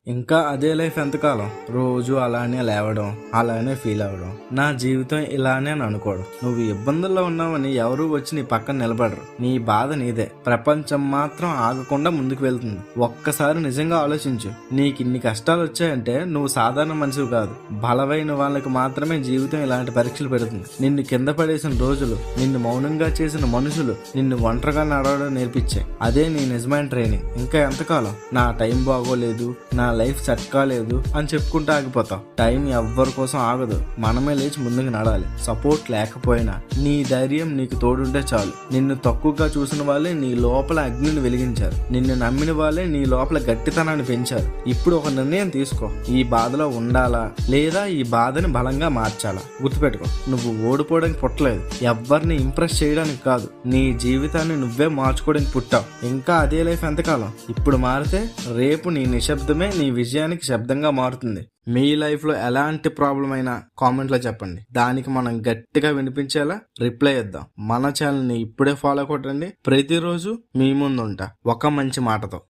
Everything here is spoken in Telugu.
ఇంకా అదే లైఫ్ ఎంతకాలం? రోజు అలానే లేవడం, అలానే ఫీల్ అవ్వడం, నా జీవితం ఇలానే అని అనుకోవడం. నువ్వు ఇబ్బందుల్లో ఉన్నావని ఎవరూ వచ్చి నీ పక్కన నిలబడరు. నీ బాధ నీదే. ప్రపంచం మాత్రం ఆగకుండా ముందుకు వెళ్తుంది. ఒక్కసారి నిజంగా ఆలోచించు. నీకు ఇన్ని కష్టాలు వచ్చాయంటే నువ్వు సాధారణ మనిషివి కాదు. బలమైన వాళ్ళకి మాత్రమే జీవితం ఇలాంటి పరీక్షలు పెడుతుంది. నిన్ను కింద పడేసిన రోజులు, నిన్ను మౌనంగా చేసిన మనుషులు, నిన్ను ఒంటరిగా నడవడం నేర్పించాయి. అదే నీ నిజమైన ట్రైనింగ్. ఇంకా ఎంతకాలం? నా టైం బాగోలేదు, నా లైఫ్ సెట్ కాలేదు అని చెప్పుకుంటూ ఆగిపోతాం. టైం ఎవ్వరి కోసం ఆగదు. మనమే లేచి ముందుకు నడాలి. సపోర్ట్ లేకపోయినా నీ ధైర్యం నీకు తోడుంటే చాలు. నిన్ను తక్కువగా చూసిన వాళ్ళే నీ లోపల అగ్నిని వెలిగించారు. నిన్ను నమ్మిన వాళ్ళే నీ లోపల గట్టితనాన్ని పెంచారు. ఇప్పుడు ఒక నిర్ణయం తీసుకో. ఈ బాధలో ఉండాలా లేదా ఈ బాధని బలంగా మార్చాలా? గుర్తుపెట్టుకో, నువ్వు ఓడిపోవడానికి పుట్టలేదు. ఎవ్వరిని ఇంప్రెస్ చేయడానికి కాదు. నీ జీవితాన్ని నువ్వే మార్చుకోవడానికి పుట్టావు. ఇంకా అదే లైఫ్ ఎంతకాలం? ఇప్పుడు మారితే రేపు నీ నిశ్శబ్దమే నీ విజయానికి శబ్దంగా మారుతుంది. మీ లైఫ్లో ఎలాంటి ప్రాబ్లం అయినా కామెంట్లో చెప్పండి. దానికి మనం గట్టిగా వినిపించేలా రిప్లై ఇద్దాం. మన ఛానల్ని ఇప్పుడే ఫాలో కొట్టండి. ప్రతిరోజు మీ ముందు ఉంటా ఒక మంచి మాటతో.